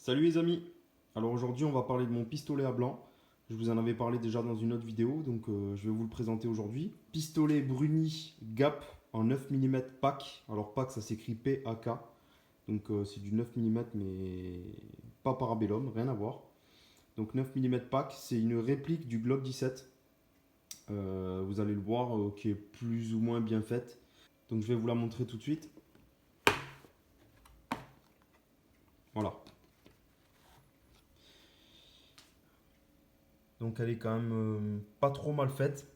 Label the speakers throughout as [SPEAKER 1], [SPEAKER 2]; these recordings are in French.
[SPEAKER 1] Salut les amis. Alors aujourd'hui on va parler de mon pistolet à blanc. Je vous en avais parlé déjà dans une autre vidéo, donc je vais vous le présenter aujourd'hui. Pistolet Bruni Gap en 9 mm pack. Alors pack ça s'écrit PAK, donc c'est du 9 mm mais pas parabellum, rien à voir. Donc 9 mm pack, c'est une réplique du Glock 17. Vous allez le voir, qui est plus ou moins bien faite. Donc je vais vous la montrer tout de suite. Voilà. Donc elle est quand même pas trop mal faite.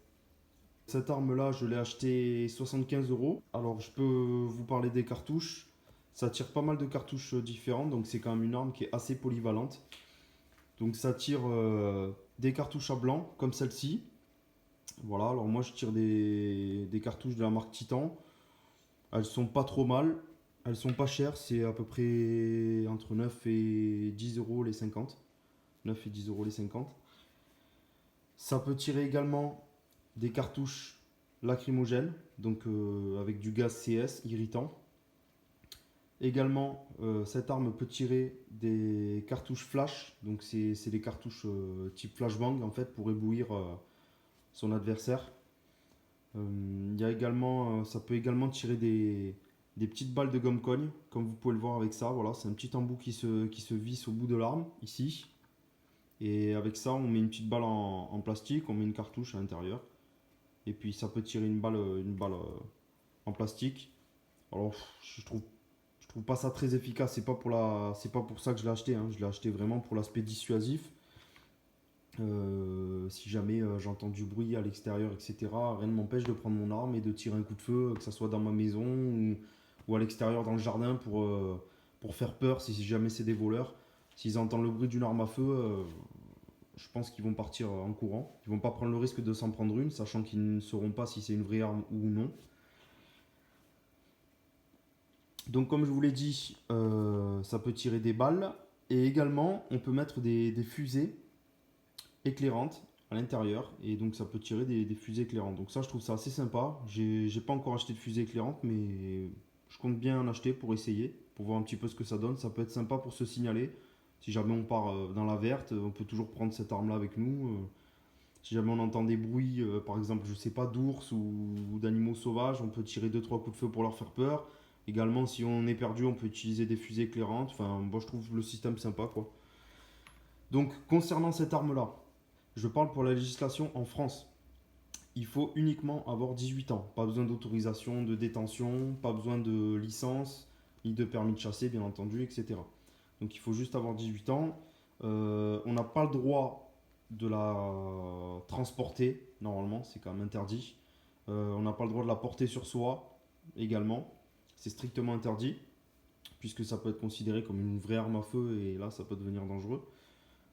[SPEAKER 1] Cette arme-là, je l'ai achetée 75 euros. Alors, je peux vous parler des cartouches. Ça tire pas mal de cartouches différentes, donc c'est quand même une arme qui est assez polyvalente. Donc, ça tire des cartouches à blanc, comme celle-ci. Voilà, alors moi, je tire des cartouches de la marque Titan. Elles sont pas trop mal. Elles sont pas chères, c'est à peu près entre 9 et 10 euros les 50. 9 et 10 euros les 50. Ça peut tirer également des cartouches lacrymogènes, donc avec du gaz CS irritant. Également, cette arme peut tirer des cartouches flash, donc c'est des cartouches type flashbang en fait pour éblouir son adversaire. Il y a également, ça peut également tirer des petites balles de gomme cogne, comme vous pouvez le voir avec ça. Voilà, c'est un petit embout qui se visse au bout de l'arme ici. Et avec ça, on met une petite balle en plastique, on met une cartouche à l'intérieur. Et puis ça peut tirer une balle en plastique. Alors je trouve pas ça très efficace. C'est pas pour ça que je l'ai acheté, hein. Je l'ai acheté vraiment pour l'aspect dissuasif. Si jamais j'entends du bruit à l'extérieur, etc., rien ne m'empêche de prendre mon arme et de tirer un coup de feu, que ce soit dans ma maison ou à l'extérieur dans le jardin pour faire peur si jamais c'est des voleurs. S'ils entendent le bruit d'une arme à feu, je pense qu'ils vont partir en courant. Ils vont pas prendre le risque de s'en prendre une, sachant qu'ils ne sauront pas si c'est une vraie arme ou non. Donc comme je vous l'ai dit, ça peut tirer des balles. Et également, on peut mettre des fusées éclairantes à l'intérieur. Et donc ça peut tirer des fusées éclairantes. Donc ça, je trouve ça assez sympa. J'ai pas encore acheté de fusée éclairante, mais je compte bien en acheter pour essayer, pour voir un petit peu ce que ça donne. Ça peut être sympa pour se signaler. Si jamais on part dans la verte, on peut toujours prendre cette arme-là avec nous. Si jamais on entend des bruits, par exemple, je sais pas, d'ours ou d'animaux sauvages, on peut tirer deux trois coups de feu pour leur faire peur. Également, si on est perdu, on peut utiliser des fusées éclairantes. Enfin, moi, je trouve le système sympa, quoi. Donc, concernant cette arme-là, je parle pour la législation en France. Il faut uniquement avoir 18 ans. Pas besoin d'autorisation de détention, pas besoin de licence, ni de permis de chasser, bien entendu, etc. Donc, il faut juste avoir 18 ans. On n'a pas le droit de la transporter, normalement, c'est quand même interdit. On n'a pas le droit de la porter sur soi, également. C'est strictement interdit, puisque ça peut être considéré comme une vraie arme à feu, et là, ça peut devenir dangereux.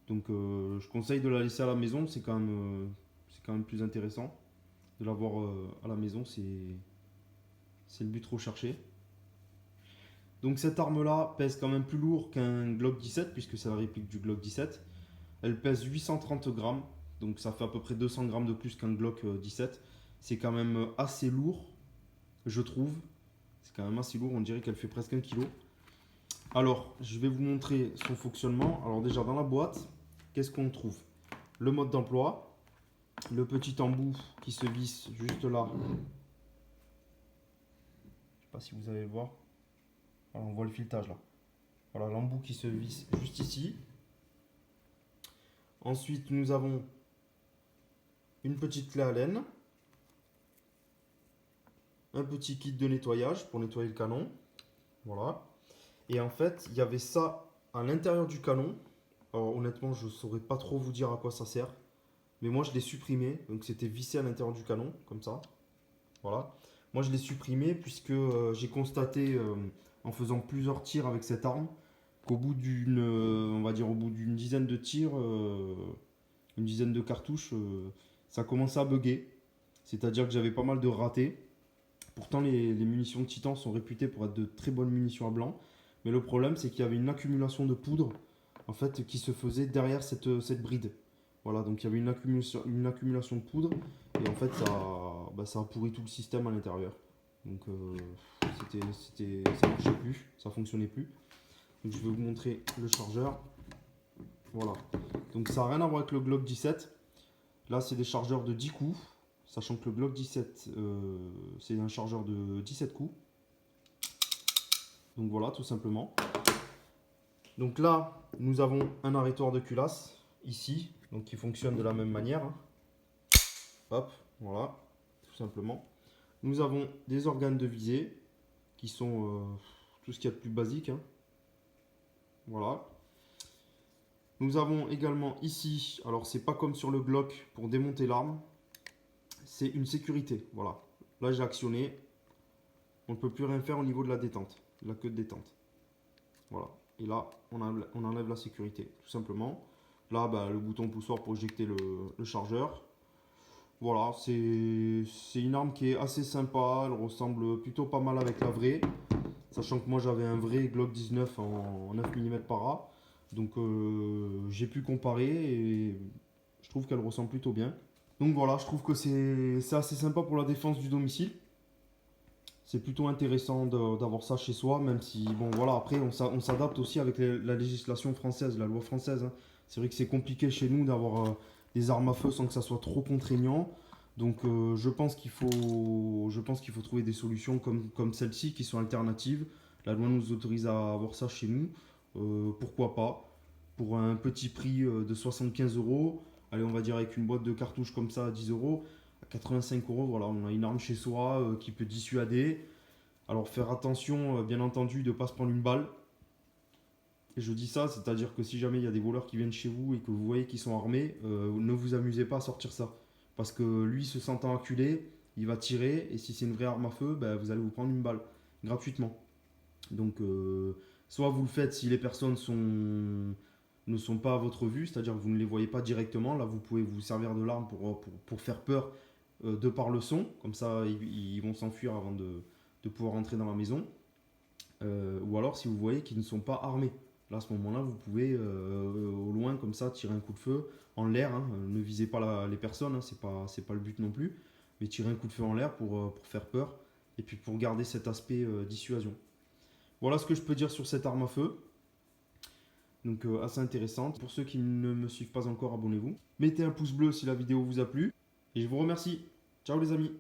[SPEAKER 1] Donc, je conseille de la laisser à la maison, c'est quand même plus intéressant. De l'avoir à la maison, c'est le but recherché. Donc, cette arme-là pèse quand même plus lourd qu'un Glock 17, puisque c'est la réplique du Glock 17. Elle pèse 830 grammes, donc ça fait à peu près 200 grammes de plus qu'un Glock 17. C'est quand même assez lourd, je trouve. C'est quand même assez lourd, on dirait qu'elle fait presque 1 kg. Alors, je vais vous montrer son fonctionnement. Alors déjà, dans la boîte, qu'est-ce qu'on trouve? Le mode d'emploi, le petit embout qui se visse juste là. Je ne sais pas si vous allez le voir. Alors, on voit le filetage là. Voilà, l'embout qui se visse juste ici. Ensuite, nous avons une petite clé à laine, un petit kit de nettoyage pour nettoyer le canon. Voilà. Et en fait, il y avait ça à l'intérieur du canon. Alors honnêtement, je ne saurais pas trop vous dire à quoi ça sert. Mais moi, je l'ai supprimé. Donc c'était vissé à l'intérieur du canon, comme ça. Voilà. Moi, je l'ai supprimé puisque j'ai constaté, en faisant plusieurs tirs avec cette arme, qu'au bout d'une, on va dire au bout d'une dizaine de tirs, une dizaine de cartouches, ça commençait à bugger. C'est-à-dire que j'avais pas mal de ratés. Pourtant, les munitions de Titan sont réputées pour être de très bonnes munitions à blanc. Mais le problème, c'est qu'il y avait une accumulation de poudre en fait, qui se faisait derrière cette bride. Voilà, donc il y avait une accumulation de poudre et en fait, ça a pourri tout le système à l'intérieur. Donc, ça marchait plus, ça fonctionnait plus. Donc, je vais vous montrer le chargeur. Voilà. Donc ça n'a rien à voir avec le Glock 17. Là, c'est des chargeurs de 10 coups. Sachant que le Glock 17, c'est un chargeur de 17 coups. Donc voilà, tout simplement. Donc là, nous avons un arrêtoir de culasse, ici. Donc qui fonctionne de la même manière. Hop, voilà, tout simplement. Nous avons des organes de visée, qui sont tout ce qu'il y a de plus basique. Voilà. Nous avons également ici, alors c'est pas comme sur le Glock pour démonter l'arme, c'est une sécurité. Voilà. Là j'ai actionné, on ne peut plus rien faire au niveau de la détente, de la queue de détente. Voilà. Et là on enlève la sécurité, tout simplement. Là le bouton poussoir pour éjecter le chargeur. Voilà, c'est une arme qui est assez sympa, elle ressemble plutôt pas mal avec la vraie. Sachant que moi j'avais un vrai Glock 19 en 9 mm para. Donc j'ai pu comparer et je trouve qu'elle ressemble plutôt bien. Donc voilà, je trouve que c'est assez sympa pour la défense du domicile. C'est plutôt intéressant d'avoir ça chez soi, même si, bon voilà, après on s'adapte aussi avec la législation française, la loi française. C'est vrai que c'est compliqué chez nous d'avoir des armes à feu sans que ça soit trop contraignant. Donc je pense qu'il faut trouver des solutions comme celle-ci qui sont alternatives. La loi nous autorise à avoir ça chez nous. Pourquoi pas? Pour un petit prix de 75 euros, allez, on va dire avec une boîte de cartouches comme ça à 10 euros, à 85 euros, voilà, on a une arme chez soi qui peut dissuader. Alors faire attention, bien entendu, de ne pas se prendre une balle. Et je dis ça, c'est-à-dire que si jamais il y a des voleurs qui viennent chez vous et que vous voyez qu'ils sont armés, ne vous amusez pas à sortir ça. Parce que lui, se sentant acculé, il va tirer, et si c'est une vraie arme à feu, vous allez vous prendre une balle, gratuitement. Donc, soit vous le faites si les personnes ne sont pas à votre vue, c'est-à-dire que vous ne les voyez pas directement. Là, vous pouvez vous servir de l'arme pour faire peur de par le son. Comme ça, ils vont s'enfuir avant de pouvoir entrer dans la maison. Ou alors, si vous voyez qu'ils ne sont pas armés. Là, à ce moment-là, vous pouvez au loin, comme ça, tirer un coup de feu en l'air. Ne visez pas les personnes, c'est pas le but non plus. Mais tirer un coup de feu en l'air pour faire peur. Et puis pour garder cet aspect dissuasion. Voilà ce que je peux dire sur cette arme à feu. Donc assez intéressante. Pour ceux qui ne me suivent pas encore, abonnez-vous. Mettez un pouce bleu si la vidéo vous a plu. Et je vous remercie. Ciao les amis.